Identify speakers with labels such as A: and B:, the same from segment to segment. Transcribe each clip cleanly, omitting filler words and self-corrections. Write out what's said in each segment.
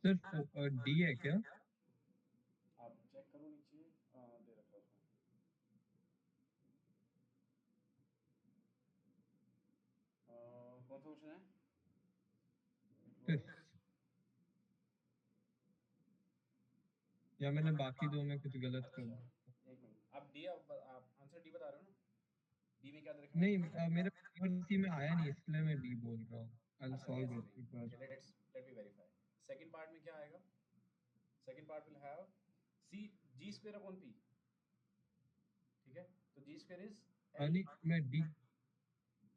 A: Sir D है क्या?
B: आप चेक करो नीचे, दे रखा है उसमें। कौन सा क्वेश्चन है? इट वाज,
A: फिफ्थ, या मैंने बाकी दो में कुछ गलत कर
B: अच्छा
A: दिया?
B: एक मिनट, आप आंसर डी बता रहे हो ना? डी में क्या दे रखा है
A: नहीं,
B: मैंने?
A: मेरा पेपर सी में आया नहीं, इसलिए मैं डी बोल रहा हूँ। आई विल
B: अच्छा
A: सॉल्व
B: ऐसे
A: इट
B: नहीं,
A: एक बार।
B: Okay, let me verify. Second part में क्या आएगा? Second part will have C G square upon P. ठीक है, तो जी स्क्वायर इज एल।
A: नहीं, मैं डी,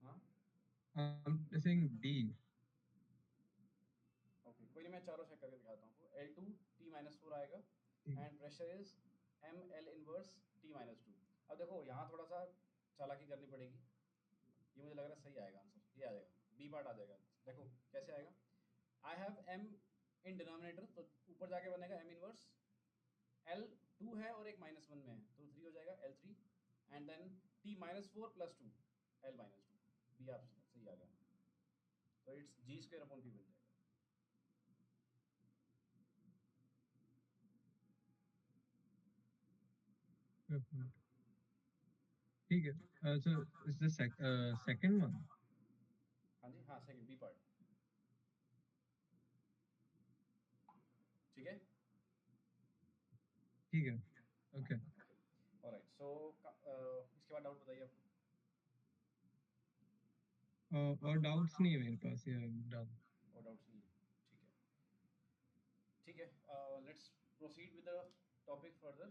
B: हाँ,
A: I am saying D.
B: Okay, कोई नहीं, मैं चारों चेक करके दिखाता हूँ आपको। L two T minus four आएगा,
A: ठीक
B: and pressure is M L inverse T minus two. अब देखो यहाँ थोड़ा सा चालाकी करनी पड़ेगी, ये मुझे लग रहा है सही आएगा आंसर, ये आ जाएगा, बी पार्ट आ जाएगा। देखो कैसे आएगा। I have M in denominator, तो ऊपर जाके बनेगा एम इनवर्स, एल टू है और एक माइनस वन में है तो थ्री हो जाएगा, L three, and then T minus four plus two, L minus two. बी आप सही आ गया, तो it's G square upon P बन जाएगा।
A: है, ठीक है। So is the second one?
B: हाँ जी, हाँ, सेकंड बी पार्ट। ठीक है,
A: ठीक है,
B: हाँ,
A: ओके।
B: Okay, alright. सो इसके बाद डाउट बताइए आपको।
A: और डाउट्स नहीं है मेरे पास, ये डन।
B: और डाउट्स नहीं है, ठीक है, ठीक है। Let's proceed with the topic further.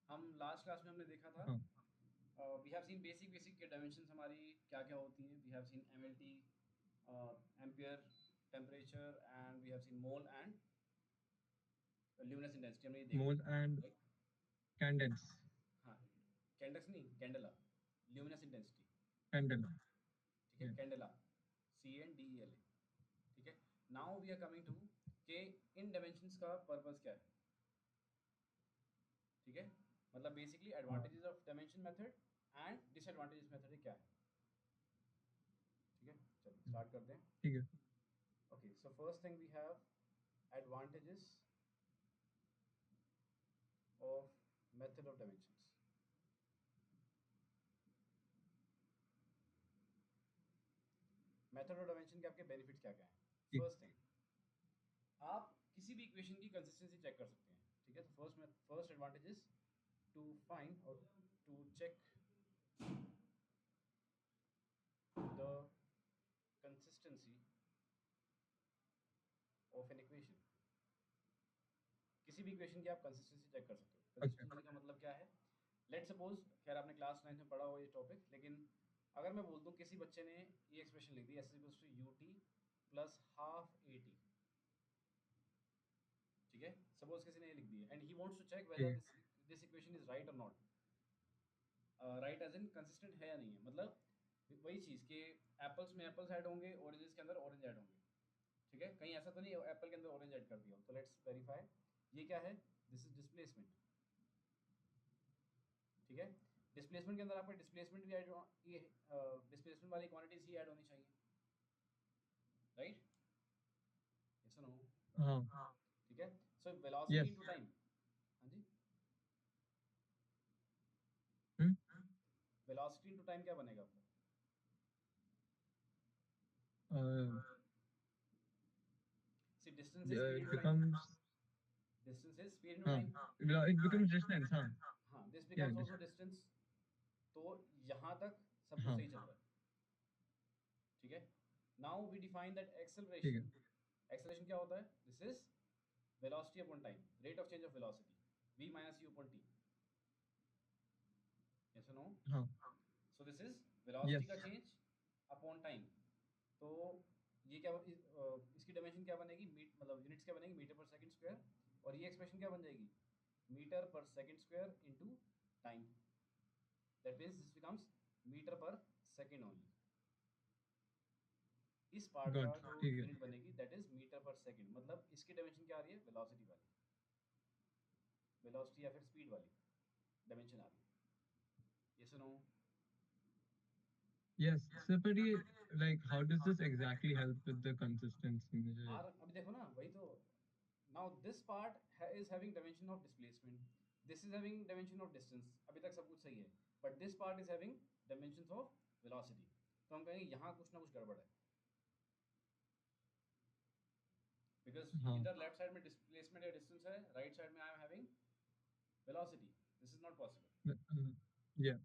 B: हम लास्ट क्लास में हमने देखा था,
A: हाँ,
B: we have seen basic basic के डायमेंशंस हमारी क्या क्या होती हैं। We have seen M L T, ampere, temperature, and we have seen mole and luminous intensity, हमने ये देख
A: मोल
B: लिया,
A: एंड
B: राइट?
A: कैंडेंस।
B: हाँ, कैंडेक्स नहीं, कैंडेला, ल्यूमिनस इंटेंसिटी।
A: कैंडल।
B: ठीक है, candela, C N D E L A. ठीक है, now we are coming to के इन डायमेंशंस का पर्पस क्या है। ठीक है, मतलब basically advantages of dimension method and disadvantages method क्या है। ठीक है, चलिए स्टार्ट करते हैं।
A: ठीक है।
B: Okay, so first thing we have advantages of method of dimensions. Method of dimension के आपके बेनिफिट्स क्या क्या हैं?
A: ठीक।
B: फर्स्ट थिंग, आप किसी भी इक्वेशन की कंसिस्टेंसी चेक कर सकते हैं। ठीक है, तो first advantage is to find और to check the consistency of an equation. किसी भी इक्वेशन की आप कंसिस्टेंसी चेक कर सकते हो।
A: ओके।
B: कंसिस्टेंसी का मतलब क्या है? लेट सपोज, खैर आपने क्लास 9 में पढ़ा हो ये टॉपिक, लेकिन अगर मैं बोल दूं किसी बच्चे ने ये एक्सप्रेशन लिख दी, S equals to U T plus half A T. ठीक है, सपोज किसी ने ये लिख दी है, and he wants to check
A: ठीक
B: वेदर
A: है।
B: दिस इक्वेशन इज राइट और not. Right as in consistent है या नहीं है, मतलब वही चीज़ कि एप्पल्स में एप्पल्स ऐड होंगे, ऑरेंजेस के अंदर ऑरेंज ऐड होंगे। ठीक है, कहीं ऐसा तो नहीं एप्पल के अंदर ऑरेंज ऐड कर दिया हो, तो लेट्स वेरीफाई। ये क्या है? This is displacement. ठीक है, डिस्प्लेसमेंट के अंदर आपका डिस्प्लेसमेंट भी ऐड, ये डिस्प्लेसमेंट वाली क्वांटिटीज ही ऐड होनी चाहिए, राइट? Yes no?
A: हाँ।
B: ठीक है, so velocity
A: yes.
B: Into time. हाँ जी,
A: हम्म।
B: वेलोसिटी इनटू टाइम क्या बनेगा आपका? See distance is speed
A: it
B: into time.
A: Becomes,
B: distance is speed into
A: हाँ,
B: टाइम।
A: इट बिकम्स डिस्टेंस, हाँ।
B: हाँ, दिस
A: या
B: बिकम्स आल्सो डिस्टेंस। तो यहाँ तक सब कुछ
A: हाँ,
B: सही चल रहा है। ठीक है, नाउ वी डिफाइन दैट
A: ठीक है।
B: एक्सेलरेशन। एक्सेलरेशन क्या होता है? This is velocity upon time, rate of change of velocity, v minus u upon t। Yes no?
A: हाँ।
B: So this is velocity
A: yes.
B: का चेंज अपॉन टाइम। तो ये क्या इसकी डायमेंशन क्या बनेगी? मतलब यूनिट्स क्या बनेगी? Metre per second square. और ये एक्सप्रेशन क्या बन जाएगी? Metre per second square into time. That means this becomes metre per second only. इस पार्ट का
A: गॉड,
B: जो
A: ठीक है।
B: यूनिट बनेगी that is metre per second, मतलब इसकी डायमेंशन क्या आ रही है? वेलोसिटी वाली, वेलोसिटी या फिर स्पीड वाली डायमेंशन आ रही है। Yes no?
A: Yes sir, but ये, like how does this exactly help with the consistency? मुझे
B: आर अभी देखो ना, वही तो Now this part is having dimension of displacement. This is having dimension of distance. अभी तक सब कुछ सही है. But this part is having dimensions of velocity. तो हम कहेंगे यहाँ कुछ ना कुछ गड़बड़ है. Because
A: हाँ
B: इधर लेफ्ट साइड में displacement या distance है, राइट साइड में I am having velocity. This is not possible.
A: yeah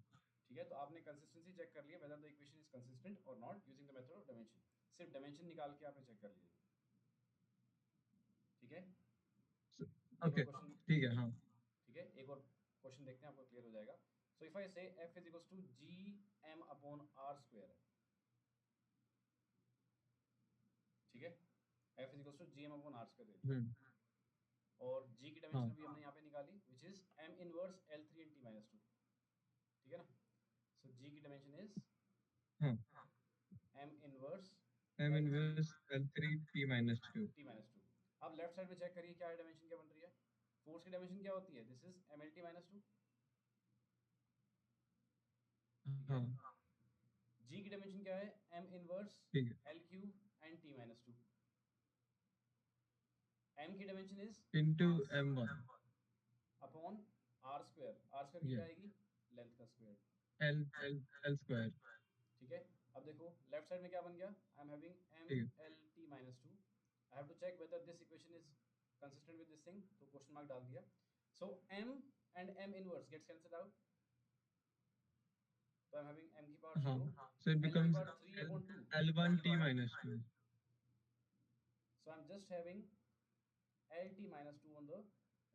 B: ठीक है, तो आपने कंसिस्टेंसी चेक कर लिया whether the equation is consistent or not using the method of dimension. सिर्फ dimension निकाल के आपने चेक कर लिया. ठीक है,
A: okay
B: क्वेश्चन.
A: ठीक है हाँ
B: ठीक है, एक और क्वेश्चन देखते हैं, आपको क्लियर हो जाएगा. So if I say f is equals to G M upon R square है. ठीक है, f is equals to G M upon R square दे दिया. और g की डायमेंशन
A: हाँ
B: अभी हमने यहाँ पे निकाली which is m inverse l3 in t minus 2. ठीक है ना. सो g की डायमेंशन इज
A: हाँ
B: m inverse
A: m
B: l3
A: inverse l3 t minus 2
B: t minus 2. अब लेफ्ट साइड में चेक करिए क्या डायमेंशन क्या बन रही है. फोर्स की डायमेंशन क्या होती है? This is m l t minus 2.
A: हाँ
B: g की डायमेंशन क्या है? m इनवर्स
A: ठीक है
B: l cube and t minus 2. m की dimension is
A: into m1
B: upon R square. R square की क्या
A: yeah
B: आएगी? लेंथ का स्क्वायर.
A: l square
B: ठीक है, अब देखो लेफ्ट साइड में क्या बन गया. आई एम हैविंग m
A: ठीक है
B: l t minus 2. I have to check whether this equation is consistent with this thing. तो क्वेश्चन मार्क डाल दिया. So m and m inverse gets cancelled out. तो आई एम हैविंग m की power
A: हाँ
B: 0,
A: so it
B: l की
A: becomes
B: power 3
A: l
B: upon 2.
A: l1 t minus 2
B: So I'm just having lt minus 2 on the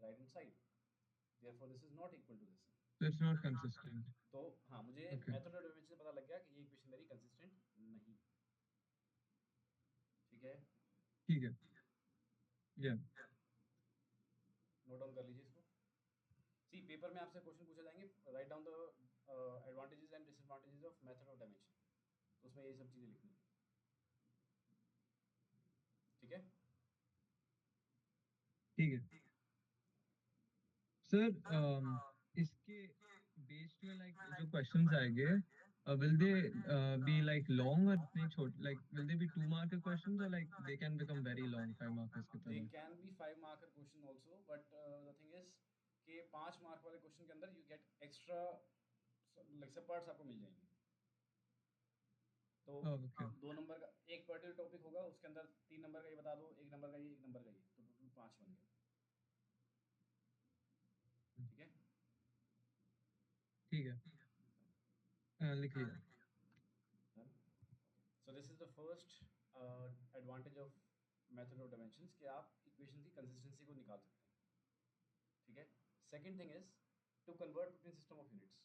B: right hand side. Therefore this is not equal to this.
A: so it's not consistent
B: तो हाँ, मुझे
A: okay
B: method of dimension से पता लग गया कि ये equation मेरी कंसिस्टेंट नहीं. ठीक है,
A: ठीक है yeah
B: नोट डाउन कर लीजिए इसको. सी पेपर में आपसे क्वेश्चन पूछे जाएंगे. Write down the advantages and disadvantages of method of dimension. तो उसमें ये सब चीज़ें लिखनी है. ठीक है,
A: ठीक है सर इसके बेस्ड में लाइक जो क्वेश्चंस आएंगे will they be like long or इतने छोटे like will they be 2 marker questions or like they can become very long 5 markers की
B: दे
A: तरह
B: can be 5 marker question also. But the thing is कि 5 mark वाले question के अंदर you get extra like सब parts आपको मिल जाएंगे. तो
A: oh, okay
B: 2 नंबर का एक पर्टिकुलर टॉपिक होगा, उसके अंदर 3 नंबर का ये बता दो, 1 नंबर का ये, 1 नंबर का ये, तो टोटल 5 बन गए. ठीक है,
A: ठीक है लिख लिया
B: सो this is the first advantage of method of dimensions कि आप इक्वेशन की कंसिस्टेंसी को निकाल सकते हैं. ठीक है, second thing is to convert between system of units.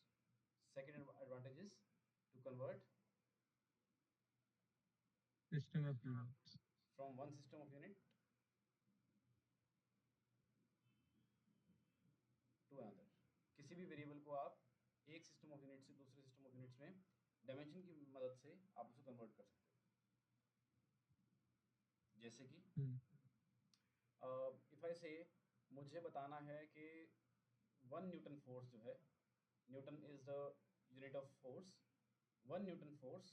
B: Second advantage is to convert
A: system of units
B: from one system of unit to another. किसी भी वेरिएबल को आप एक सिस्टम ऑफ यूनिट से दूसरे सिस्टम ऑफ यूनिट्स में dimension की मदद से आप उसको कन्वर्ट कर सकते हो. जैसे कि इफ आई से मुझे बताना है कि 1 न्यूटन फोर्स जो है, newton is the unit of force. 1 newton force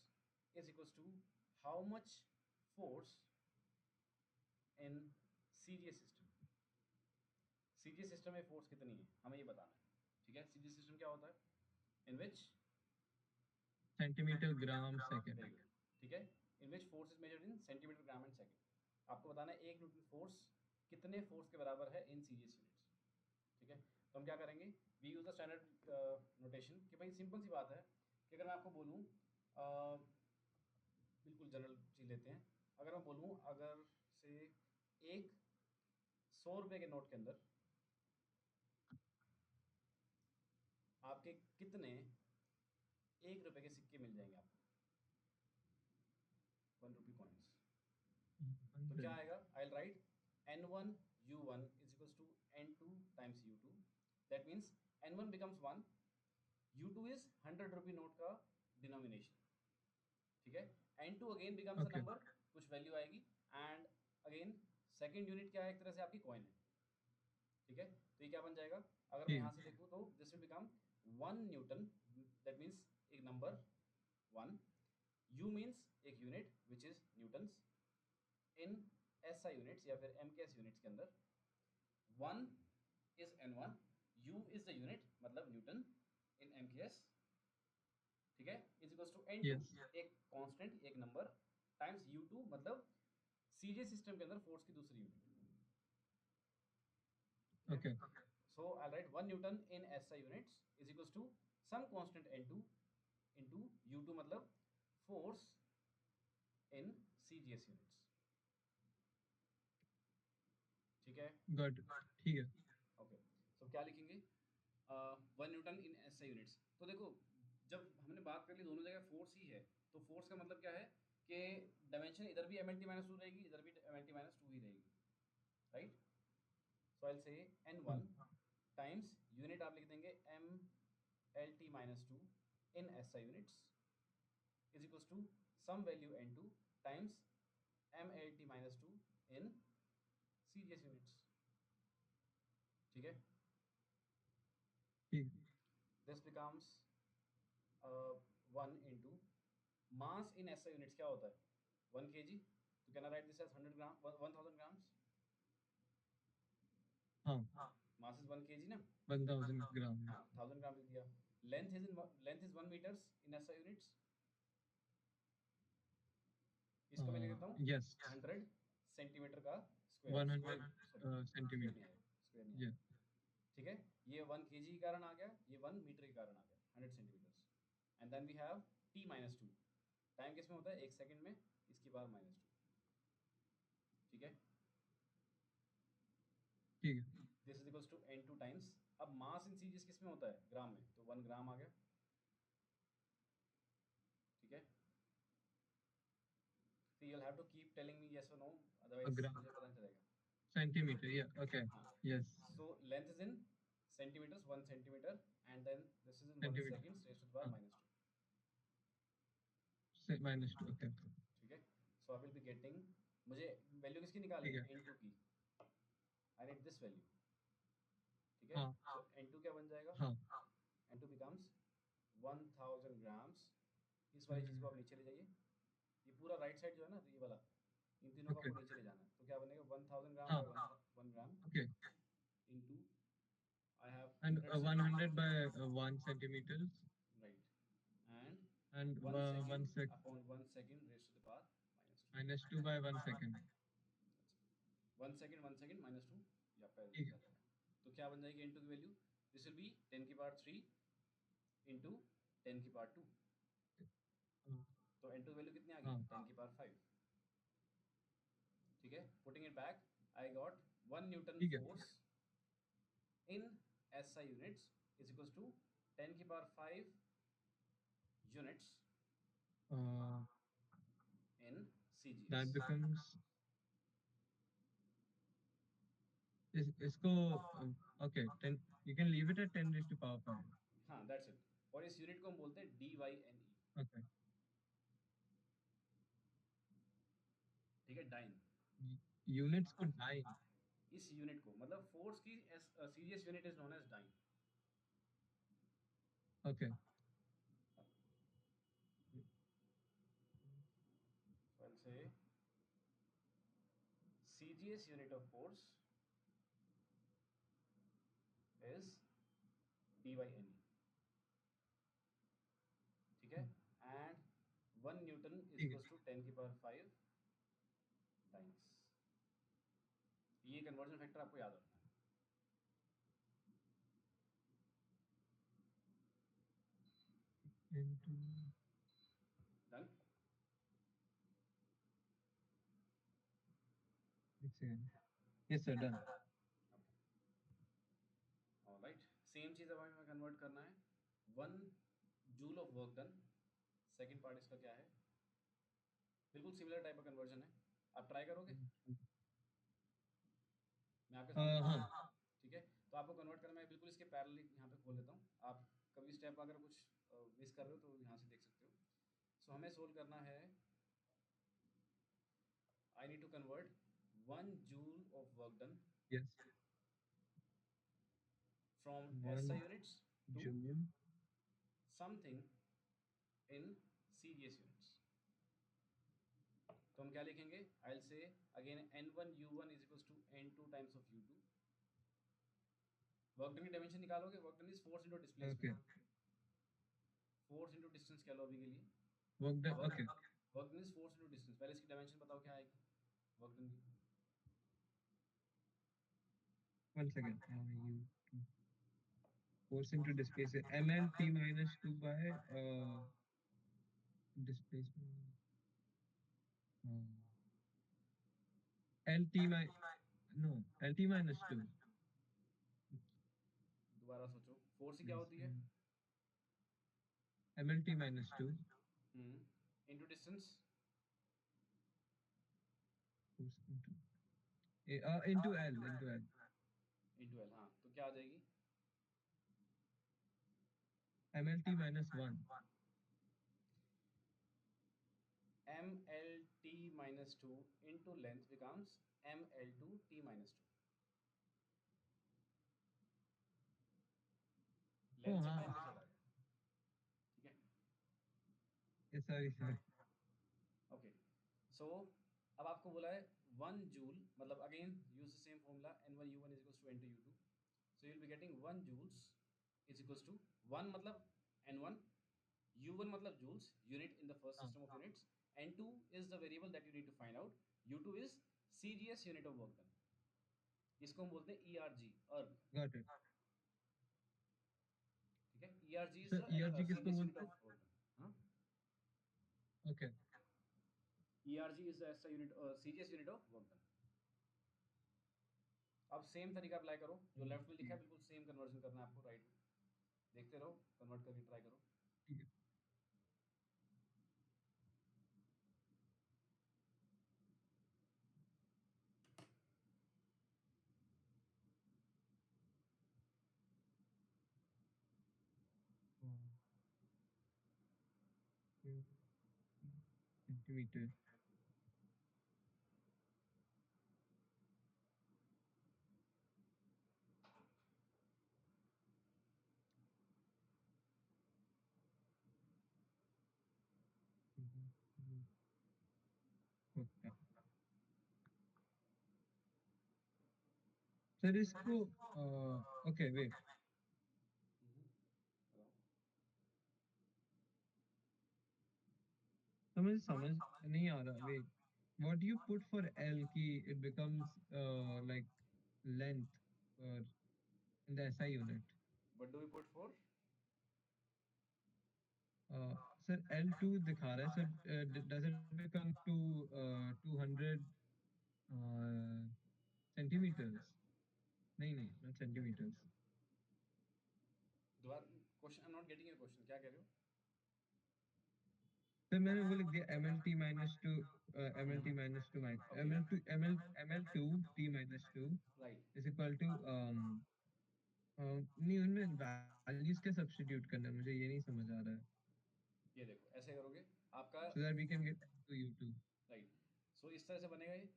B: is equals to how much force in series system. Series system में फोर्स कितनी है हमें ये बताना है. ठीक है, सीरीज सिस्टम क्या होता है? In which
A: centimeter gram second
B: very good. ठीक है, in which force is measured in centimetre gram and second. आपको बताना है 1 न्यूटन फोर्स कितने फोर्स के बराबर है इन सीरीज यूनिट्स. ठीक है, तो हम क्या करेंगे, we use the standard notation कि भाई सिंपल सी बात है कि अगर मैं आपको बोलूँ बिल्कुल जनरल चीज़ लेते हैं. अगर मैं बोलूँ अगर से एक 100 रुपये के नोट के अंदर आपके कितने 1 रुपये के सिक्के मिल जाएंगे आपको, 1 रुपी कॉइन्स. तो क्या आएगा? I will write n1 u1 is equals to n2 times u2. That means n1 becomes 1, u2 is 100 rupee note का डिनोमिनेशन. ठीक है, n2 again becomes a
A: Okay.
B: number, कुछ वैल्यू आएगी. एंड अगेन सेकेंड यूनिट क्या है? एक तरह से आपकी कॉइन है. ठीक है, तो ये क्या बन जाएगा? अगर मैं
A: ठीक
B: यहाँ से देखूँ तो this will become 1 Newton. That means एक नंबर 1, u मीन्स एक unit which is Newton's in SI units या फिर एमकेएस यूनिट्स के अंदर. 1 is n1, u is the unit मतलब न्यूटन in mks, ठीक है, is equals to n2,
A: Yes.
B: एक कांस्टेंट एक नंबर टाइम्स u2 मतलब सीरीज सिस्टम के अंदर फोर्स की दूसरी unit.
A: Okay.
B: So I'll write 1 Newton in SI units is equals to some constant N2 into U2 मतलब force in CGS units. ठीक है.
A: Got it. ठीक है.
B: ओके. सो क्या लिखेंगे? 1 न्यूटन इन SI यूनिट्स. तो देखो, जब हमने बात कर ली दोनों जगह फोर्स ही है, तो फोर्स का मतलब क्या है कि डायमेंशन इधर भी MLT माइनस 2 रहेगी, इधर भी MLT माइनस 2 ही रहेगी, राइट. सो आई से N1 टाइम्स यूनिट आप लिख देंगे MLT minus 2 in SI units is equals to some value N2 times MLT minus 2 in CGS units. ठीक है.
A: ठीक.
B: This becomes 1 into mass in SI units क्या होता है? 1 kg. तो can I write this as 100 gram 1000 grams?
A: हाँ.
B: Mass is 1 kg ना.
A: 1000 gram.
B: हाँ, 1000 ग्राम लिख दिया. Length is 1 meters in SI units. इसको मैं लिख देता हूँ
A: Yes.
B: 100 सेंटीमीटर का स्क्वायर.
A: 100
B: square
A: centimeter.
B: नहीं
A: Yeah.
B: आएगा. ठीक है. ये 1 kg के कारण आ गया, ये 1 मीटर के कारण आ गया, 100 centimetres. And then we have t minus 2. Time किस में होता है? 1 सेकंड में, इसकी पावर माइनस 2. ठीक है.
A: ठीक है.
B: This is equals to n2 times. अब मास इन सीरीज किस में होता है? ग्राम में. तो 1 ग्राम आ गया. ठीक है. So you'll have to keep telling me yes or no, otherwise
A: gram.
B: मुझे पता नहीं चलेगा.
A: Centimeter. Yeah. Okay.
B: हाँ.
A: Yes.
B: So length is in centimeters, 1 centimeter, and then this is in 1
A: Centimeter.
B: seconds raised to the power minus 2.
A: -2. Okay.
B: ठीक है. So I will be getting, मुझे value किसकी निकालनी
A: ठीक
B: है?
A: है.
B: n2 की. I need this value. ठीक है.
A: हाँ.
B: So n2 क्या बन जाएगा?
A: हाँ.
B: n2 becomes 1000 grams. इस वाली चीज़ को आप नीचे ले जाइए. ये पूरा राइट साइड जो है ना, ये वाला, इन तीनों का
A: Okay.
B: आपको नीचे ले जाना है. तो क्या बनेगा? 1000 ग्राम
A: हाँ.
B: By 1 gram
A: Okay.
B: into I have
A: And
B: 100
A: 100 by 1 centimeters.
B: right, and
A: And
B: 1
A: 1
B: second
A: sec
B: upon 1 second raised to the power minus 2.
A: -2 by 1 second.
B: 1 second minus 2, ये आपका आ
A: ठीक है.
B: जाएगा. तो क्या बन जाएगी n2 की वैल्यू? दिस विल बी 10 की पावर 3 into 10 की पावर 2.
A: हाँ.
B: तो n2 वैल्यू कितनी आ
A: हाँ.
B: गई? 10 की पावर 5. ठीक है. Putting it back, I got 1 Newton
A: ठीक है.
B: Force in SI units is equals to 10 की power 5 units
A: Uh,
B: in CGS.
A: that becomes इसको okay 10. You can leave it at 10 raised to power 5.
B: हाँ, that's it. और इस unit को हम बोलते हैं DYNE.
A: Okay.
B: ठीक है. डाइन.
A: Units को dyne.
B: इस यूनिट को मतलब फोर्स की सीरियस unit is known as dyne.
A: Okay.
B: So I'll say CGS unit of force is DYNE. ठीक है. एंड 1 न्यूटन इज
A: ठीक है.
B: इक्वल्स टू 10 की पावर 5 टाइम्स. ये कन्वर्जन फैक्टर आपको याद रखना है.
A: Into
B: done.
A: एक second. Yes sir, done.
B: Alright. Same चीज़ अब हमें कन्वर्ट करना है. 1 joule of work done. Second part इसका क्या है? बिल्कुल सिमिलर टाइप का कन्वर्जन है. आप ट्राई करोगे? मैं आपके सामने
A: हाँ.
B: ठीक है. तो आपको कन्वर्ट करना, मैं बिल्कुल इसके पैरेलल यहाँ पे खोल लेता हूँ. आप कभी स्टेप अगर कुछ मिस कर रहे हो तो यहाँ से देख सकते हो. सो हमें सोल्व करना है. I need to convert 1 joule of work done
A: Yes.
B: From
A: 1
B: SI units to
A: joule.
B: Something in CGS units. तो हम क्या लिखेंगे? I will say again N1 U1 is equals to N2 times of U2. Work done की dimension निकालोगे, work done is force into
A: Okay.
B: Displacement, force into distance कह लो अभी के लिए।
A: Work done.
B: Work
A: Okay.
B: Work done is force into distance. पहले इसकी dimension बताओ क्या आएगी वर्क डन की।
A: 1 second. You force into displacement. ML T minus 2 by displacement. LT my no LT minus 2.
B: दोबारा सोचो, फोर्स ही क्या होती है?
A: MLT minus 2.
B: Into distance.
A: Force into L into L.
B: Into L, हाँ, तो क्या आ जाएगी?
A: MLT minus 1.
B: MLT minus 2 into length becomes ML2T minus 2।
A: Oh
B: length से
A: हाँ.
B: टाइम कैसे हटाएगा? ठीक है,
A: Sorry.
B: ओके। सो अब आपको बोला है 1 जूल, मतलब again use the same formula, N1 U1 is equals to N2 U2। So you will be getting 1 joules is equals to 1 मतलब N1, U1 मतलब joules, unit in the first
A: हाँ.
B: system of units, N2 is the variable that you need to find out, U2 is CGS unit of work done। इसको हम बोलते हैं ERG, ERG।
A: Got it.
B: ठीक है, ERG is
A: Sir ERG
B: the
A: किसको
B: CGS unit
A: बोलते
B: of
A: हैं?
B: work done। हाँ,
A: Okay.
B: ERG is the SI unit, CGS unit of work done। अब सेम तरीका अप्लाई करो, जो लेफ्ट में लिखा है बिल्कुल सेम कन्वर्जन करना है आपको राइट में। देखते रहो, कन्वर्ट करके ट्राई करो।
A: ठीक है. Centimeter. Okay. सर इसको ओके वेट.
B: बताओ।
A: तो मुझे समझ नहीं आ रहा. Wait. What do you put for L कि it becomes like length or in the SI unit?
B: What do we put for?
A: Sir L2 दिखा रहा है sir. Does it become to 200 centimeters? नहीं not centimeters.
B: दोबारा question, I am not getting your question, क्या कह रहे हो?
A: Sir मैंने वो लिख दिया MLT minus 2 MLT minus 2
B: Okay.
A: ML2 T minus 2
B: right,
A: is equal to नहीं उनमें वैल्यूज के सब्स्टिट्यूट करना है. मुझे ये नहीं समझ आ रहा है.
B: ये देखो ऐसे करोगे आपका,
A: So that we can get to U2.
B: Right. So इस तरह से बनेगा ये,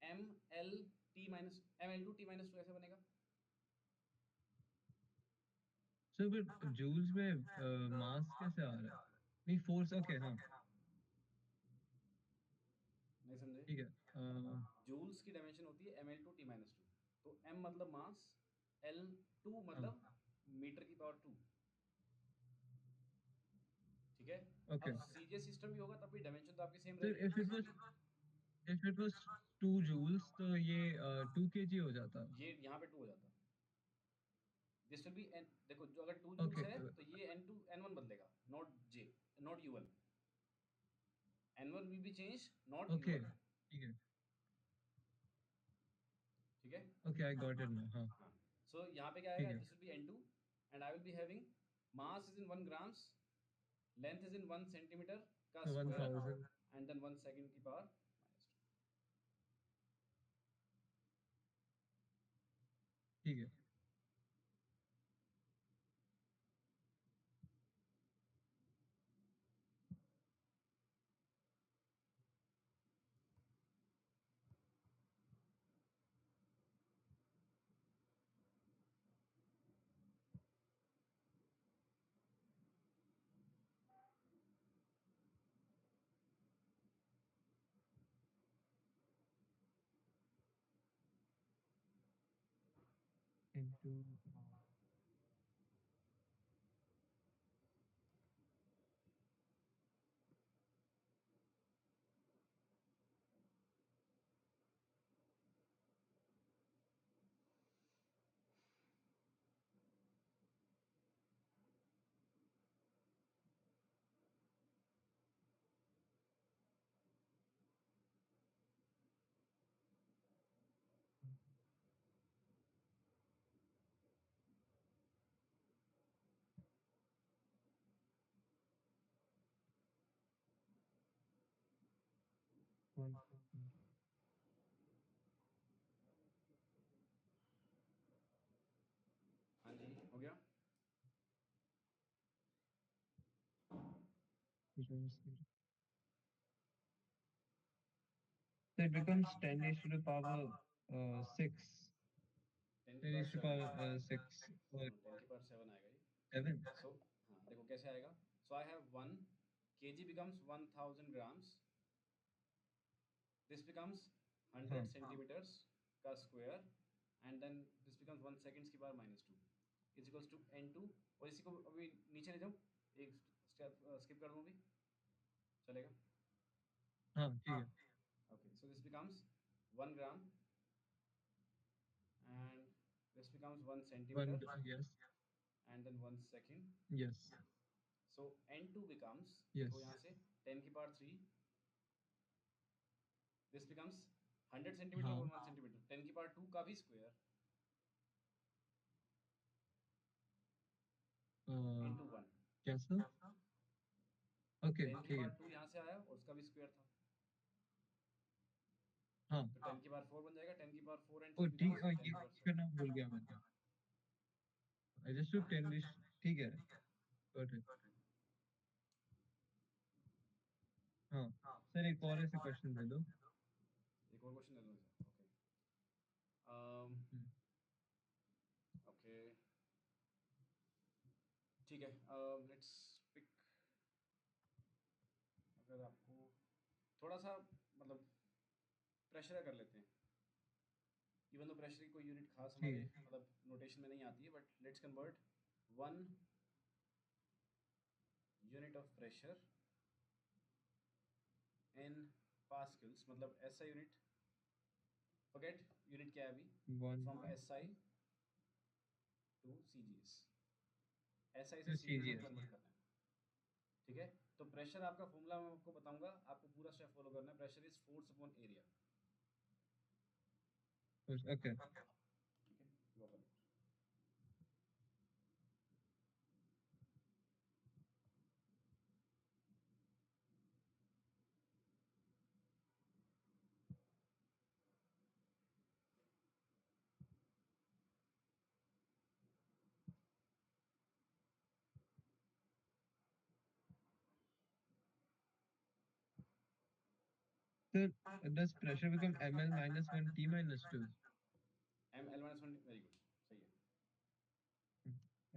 B: ML2T minus 2 ऐसे बनेगा।
A: So but joules में मास कैसे आ रहा है? नहीं फोर्स. ओके हाँ
B: नहीं समझे?
A: ठीक है.
B: जूल्स की डायमेंशन होती है ML2T-2। तो M मतलब मास, L2
A: हाँ
B: मतलब मीटर की पावर 2। ठीक है,
A: ओके.
B: अब सीजीएस सिस्टम भी होगा तब भी डायमेंशन तो आपकी सेम
A: सर
B: रहेगी।
A: if it was 2 joules तो ये 2 kg हो जाता.
B: ये यहाँ पे 2 हो जाता, दिस विल बी एन। देखो जो अगर 2 जूल्स
A: ओके
B: है तो ये N2 N1 बदलेगा, not J, not U1। N1 will be change, not
A: okay
B: U1।
A: ठीक है.
B: ठीक है,
A: okay I got it now. हाँ
B: हाँ। सो यहाँ पे क्या
A: ठीक
B: आएगा,
A: है.
B: This will be N2 and I will be having mass is in 1 grams, length is in 1 centimetre का
A: So
B: square
A: 1000.
B: And then 1 second की पावर -2।
A: ठीक है. Into
B: हाँ जी, हो गया।
A: So it becomes 10 raised to the power 6.
B: 10 की
A: 10
B: power
A: raised to
B: 7
A: power 6 or
B: 10 की power 7 आएगा ये।
A: 7.
B: सो हाँ देखो कैसे आएगा। सो I have 1 kg becomes 1000 grams, this becomes 100
A: हाँ
B: centimeters का square, and then this becomes 1 seconds की power -2 is equals to n2। और इसी को अभी नीचे ले जाऊँ, एक स्टेप स्किप कर दूँ अभी, चलेगा?
A: हाँ ठीक है.
B: Okay, so this becomes 1 gram, and this becomes 1 centimeter,
A: 1. Yes.
B: and then 1 second।
A: Yes.
B: So n2 becomes, देखो
A: Yes.
B: यहाँ से 10 की पावर 3, this becomes 100 सेंटीमीटर
A: हाँ.
B: और 1 सेंटीमीटर, 10 की पावर 2 का भी स्क्वायर into 1।
A: कैसा? ओके
B: 10 की
A: ठीक
B: पावर
A: है.
B: 2 यहाँ से आया और उसका भी स्क्वायर था,
A: हाँ.
B: तो 10 की पावर 4 बन जाएगा। 10 की पावर 4 and
A: ओ
B: 3
A: ठीक,
B: becomes
A: और
B: 10
A: ये
B: की पावर
A: करना
B: 7।
A: भूल गया मैं. I just took 10 raised. ठीक है. Got it. हाँ. सर एक और ऐसे क्वेश्चन दे दो.
B: एक और क्वेश्चन ले लो सर। ओके,
A: हम्म.
B: ओके ठीक है। लेट्स पिक, अगर आपको थोड़ा सा मतलब प्रेशर कर लेते हैं, इवन तो प्रेशर की कोई यूनिट खास
A: ठीक
B: हमारे
A: है.
B: मतलब नोटेशन में नहीं आती है, but let's convert 1 unit of pressure in pascals, मतलब एसआई यूनिट, फॉरगेट यूनिट क्या है अभी,
A: 1
B: from SI to CGS, SI से
A: to
B: सीजीएस में
A: CGS.
B: कन्वर्ट करना है। ठीक है, तो प्रेशर आपका फॉर्मूला मैं आपको बताऊंगा, आपको पूरा स्टेप फॉलो करना है। Pressure is force upon area.
A: Okay.
B: ठीक है, go for it.
A: Sir, does pressure become ml minus 1 T minus 2?
B: M L minus one, very good, सही है।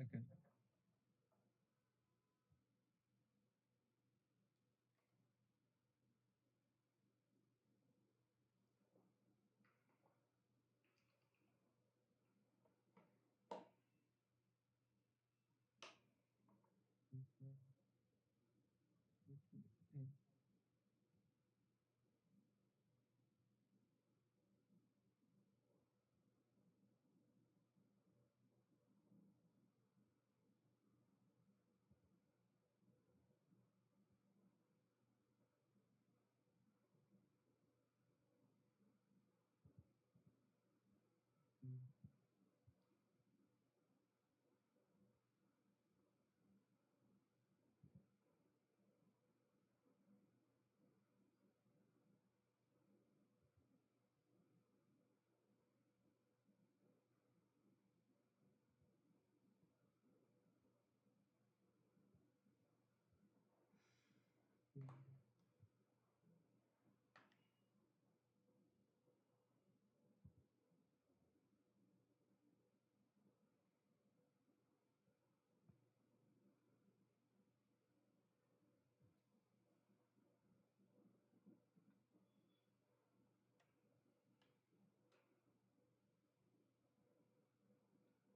A: Okay.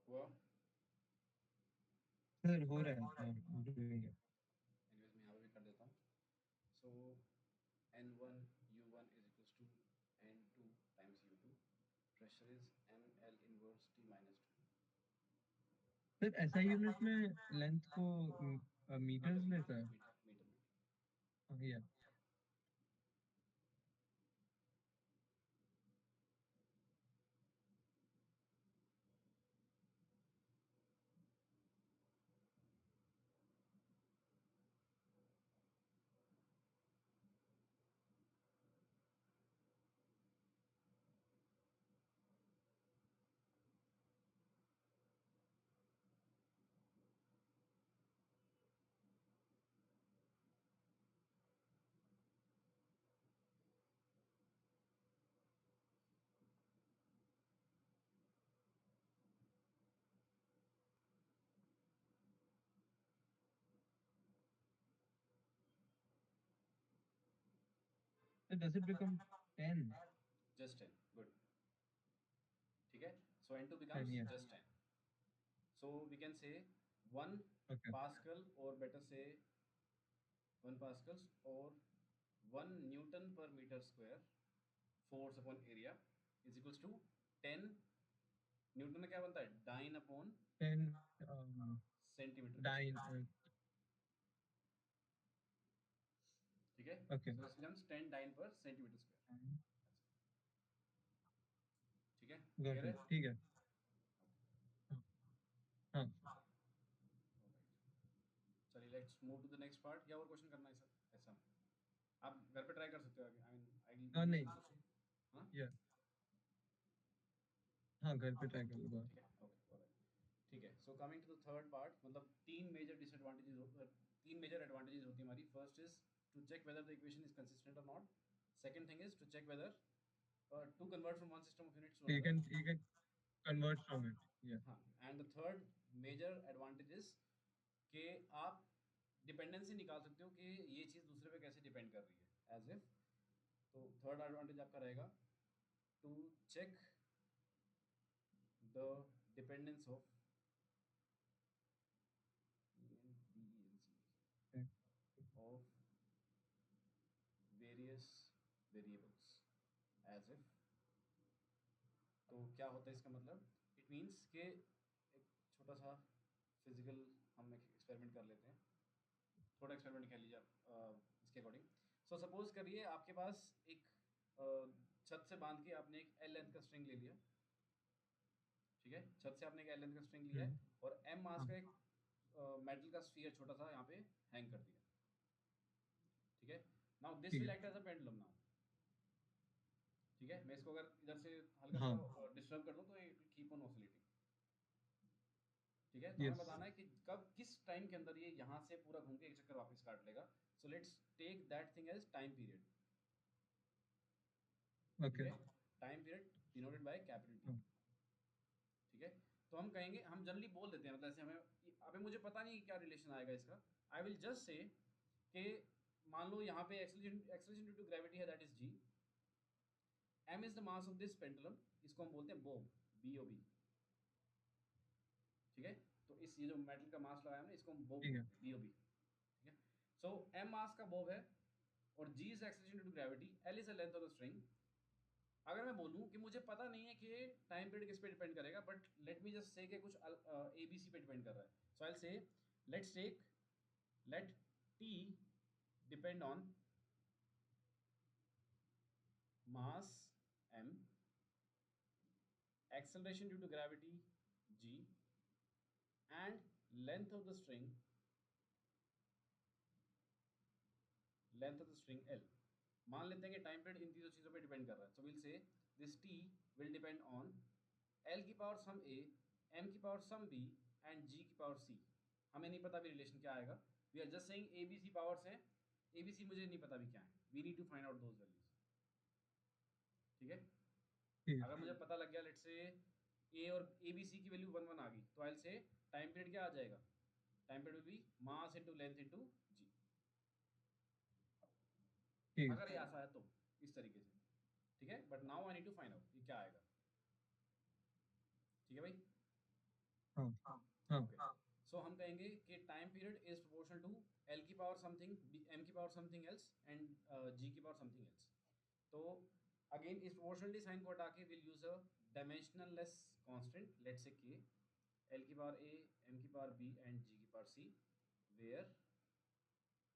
B: हुआ।
A: सर हो रहा है. हाँ, I'm doing it.
B: एनीवेज मैं यहाँ पे भी कर देता हूँ। So N one U one is equals to N two times U two, pressure is M L inverse T minus two.
A: Sir ऐसा यूनिट में लेंथ को मीटर्स
B: मीटर
A: लेता है.
B: Metre metre metre.
A: या So does it become 10?
B: Just 10. Good. ठीक है, so n2
A: 10,
B: becomes
A: yeah.
B: just 10. So we can say 1
A: Okay.
B: Pascal, or better say 1 pascals, or 1 Newton per meter square force upon area is equals to 10 newton में क्या बनता है, dyne upon
A: 10
B: centimetre का
A: dyne.
B: Square. ठीक है,
A: Okay.
B: So this becomes 10 dyne per centimetre square. ठीक है,
A: Got
B: clear है.
A: it. ठीक है. हाँ.
B: चलिए let's move to the next part. क्या और क्वेश्चन करना है सर? ऐसा आप घर पे ट्राई कर सकते हो. आई मीन
A: नहीं.
B: हाँ
A: Yeah. हाँ, घर पे ट्राई कर लूँगा.
B: ठीक है, ओके ऑलराइट. ठीक है, so coming to the third part, मतलब तीन मेजर डिसएडवांटेजेस, तीन मेजर एडवांटेजेस होती है हमारी. First is to check whether the equation is consistent और not. Second thing is to check whether to convert from one system of units to another.
A: You can convert from it. Yeah.
B: हाँ, and the third major advantage is कि आप dependency निकाल सकते हो कि ये चीज़ दूसरे पे कैसे डिपेंड कर रही है, एज इफ. तो थर्ड एडवांटेज आपका रहेगा to check the dependence of
A: Okay.
B: of various variables, as if. तो क्या होता है इसका मतलब, इट मीन्स कि एक छोटा सा फिजिकल हम एक एक्सपेरिमेंट कर लेते हैं. थोड़ा एक्सपेरिमेंट कर लीजिए आप इसके अकॉर्डिंग. सो सपोज करिए आपके पास एक छत से बांध के आपने एक एल लेंथ का स्ट्रिंग ले लिया. ठीक है, छत से आपने एक एल लेंथ का स्ट्रिंग लिया है और एम मास का एक मेटल का स्फीयर छोटा सा यहाँ पे हैंग कर दिया. ठीक है, now this will act as a pendulum now. ठीक है, मैं इसको अगर इधर से हल्का
A: हाँ.
B: सा डिस्टर्ब कर दूं तो it will keep on oscillating. ठीक है, तो हमें
A: Yes.
B: बताना है कि कब किस टाइम के अंदर ये यहाँ से पूरा घूम के एक चक्कर वापस काट लेगा. So let's take that thing as time period. ठीक
A: Okay.
B: है, time period denoted by capital T. ठीक है, तो हम कहेंगे, हम जनरली बोल देते हैं, मतलब ऐसे हमें अभी मुझे पता नहीं क्या रिलेशन आएगा इसका. आई विल जस्ट से कि मान लो यहाँ पे एक्सेलरेशन ड्यू टू ग्रेविटी है, that is G. M is the mass of this pendulum. इसको हम बोलते हैं बोब, BOB. ठीक है, तो इस ये जो मेटल का मास लगाया हमने इसको हम बोब,
A: ठीक है.
B: BOB. ठीक है, सो एम मास का बोब है और G is acceleration due to gravity, L is the length of the string. अगर मैं बोलूं कि मुझे पता नहीं है कि टाइम पीरियड किस पे डिपेंड करेगा, but let me just say कि कुछ ABC पे डिपेंड कर रहा है. So I will say let's take let T depend on mass m, acceleration due to gravity g, and length of the string L. मान लेते हैं कि टाइम पीरियड इन तीनों चीज़ों पे डिपेंड कर रहा है. So will say this T will depend on L की पावर सम A, M की power some B and G की पावर C. हमें नहीं पता भी रिलेशन क्या आएगा. We are just saying ABC powers हैं. ABC मुझे नहीं पता भी क्या है. We need to find out those values. ठीक है,
A: ठीक है.
B: अगर मुझे पता लग गया लेट्स से ए और ABC की वैल्यू 1 1 आ गई, तो I will say time period क्या आ जाएगा, time period will be mass into length into G.
A: ठीक है.
B: अगर ये ऐसा है तो इस तरीके से. ठीक है, but now I need to find out ये क्या आएगा. ठीक है भाई.
A: हाँ. हाँ.
B: ओके, सो हम कहेंगे कि time period is proportional to L की पावर समथिंग, M की power something else and G की पावर समथिंग एल्स. तो अगेन इस प्रोपोर्शनलिटी साइन को हटा के will use a dimensionless constant, let's say K, L की पावर A, M की पावर B एंड G की power C, where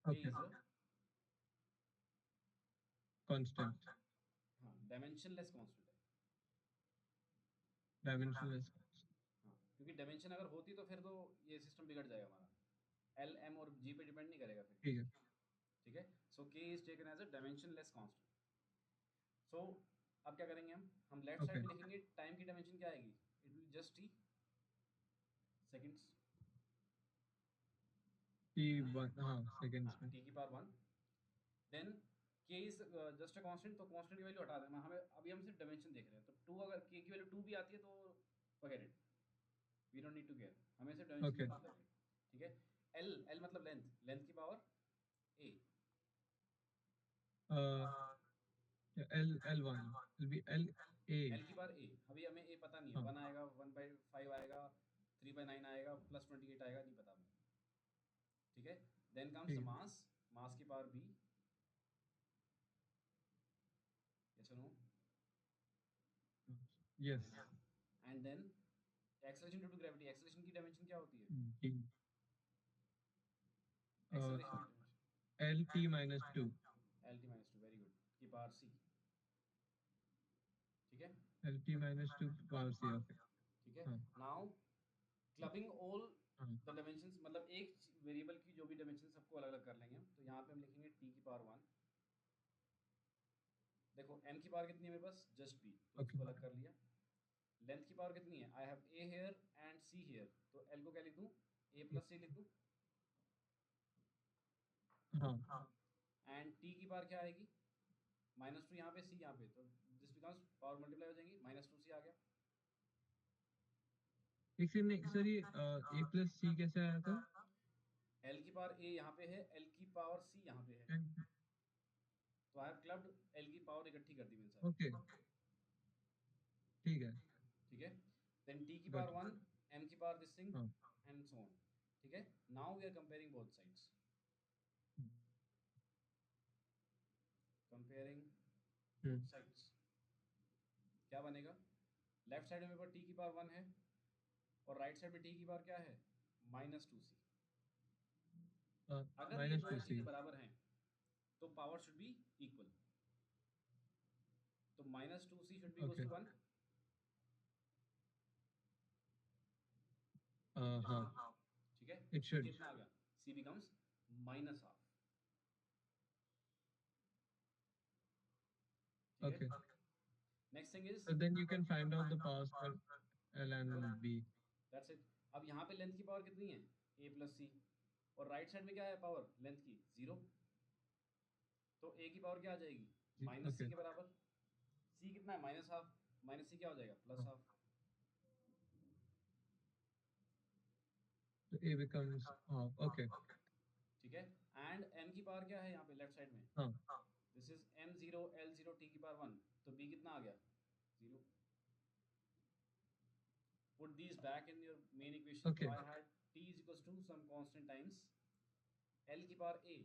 B: K
A: Okay.
B: Is a
A: Constant.
B: हाँ dimensionless constant है.
A: Dimensionless.
B: हाँ, क्योंकि डायमेंशन अगर होती तो फिर तो ये सिस्टम बिगड़ जाएगा हमारा. L, M और G पे डिपेंड नहीं करेगा फिर.
A: ठीक है.
B: ठीक है, so K is taken as a dimensionless constant. So अब क्या करेंगे, हम लेफ्ट साइड
A: Okay.
B: में लिखेंगे टाइम की डायमेंशन क्या आएगी, it will just T seconds.
A: T1. हाँ,
B: हाँ,
A: seconds में.
B: T की power 1. Then K is just a constant, तो कांस्टेंट की वैल्यू हटा देना. हमें अभी हम सिर्फ डायमेंशन देख रहे हैं, तो 2 अगर K की वैल्यू 2 भी आती है तो forget it, we don't need to care, हमें सिर्फ डायमेंशन
A: Okay.
B: मतलब है. ठीक है, L मतलब लेंथ, लेंथ की power A.
A: L1 will be L A.
B: L की बार ए, अभी हमें ए पता नहीं है,
A: हाँ
B: 1 आएगा, 1/5 आएगा, 3/9 आएगा, +28 आएगा, नहीं पता हमें। ठीक है, देन कम्स द
A: ठीक
B: मास, मास की पावर बी, यस और नो,
A: है। Yes.
B: And then acceleration due to gravity, acceleration की डायमेंशन क्या होती है?
A: D.
B: एक्सेलरेशन की
A: LT minus 2.
B: Dimension L T minus two, very good, की पावर सी। ठीक है,
A: LT minus 2 power C. Okay.
B: ठीक है।
A: हाँ
B: नाउ क्लबिंग ऑल
A: हाँ
B: द डायमेंशंस, मतलब एक वेरिएबल की जो भी डायमेंशन सबको अलग अलग कर लेंगे, तो यहाँ पे हम लिखेंगे टी की पावर 1। देखो m की पावर कितनी है मेरे पास, जस्ट b, तो
A: Okay.
B: इसको अलग कर लिया। लेंथ की पावर कितनी है, I have a here and c here, तो l को क्या लिख दूँ, a प्लस c लिख दूँ।
A: हाँ
B: एंड t की पावर क्या आएगी, -2 यहाँ पे, c यहाँ पे, तो दिस बिकम्स पावर मल्टीप्लाई हो जाएंगी, -2c आ गया।
A: एक सेकंड नहीं सर, ये A plus C कैसे आया था?
B: l की पावर a यहाँ पे है, l की पावर c यहाँ पे है, तो आई हैव क्लब्ड l की पावर इकट्ठी कर दी मैंने सारी।
A: ओके ठीक है।
B: ठीक है, देन t की
A: गॉट
B: पावर 1, m की पावर दिस थिंग,
A: हाँ
B: एंड सो ऑन। ठीक है, now we are comparing both sides, comparing both
A: hmm
B: sides, क्या बनेगा, लेफ्ट साइड में मेरे पास t की पावर 1 है, और राइट साइड में t की पावर क्या है, -2c। अगर ये
A: माइनस टू
B: दोनों
A: सी
B: चीजें बराबर हैं तो पावर शुड बी इक्वल, तो -2c should be equals
A: okay
B: to 1।
A: हाँ
B: ठीक है, तो
A: इट
B: c
A: शुड
B: कितना आ गया, c बिकम्स -12। ठीक है,
A: okay
B: next thing is,
A: so then you can find out the powers for L and B.
B: That's it. अब यहाँ पे लेंथ की पावर कितनी है, a प्लस सी, और राइट साइड में क्या है पावर लेंथ की, 0, तो a की पावर क्या आ जाएगी, -c
A: ओके
B: के बराबर। c कितना है, -12, -c क्या हो जाएगा, +12।
A: so A becomes half. Okay.
B: ठीक है, एंड m की पावर क्या है यहाँ पे लेफ्ट साइड में,
A: हाँ
B: this is m0 L0 t की पावर 1, तो b कितना आ गया, 0। put these back in your main equation, तो
A: okay
B: I had t is equals to some constant times l की पावर a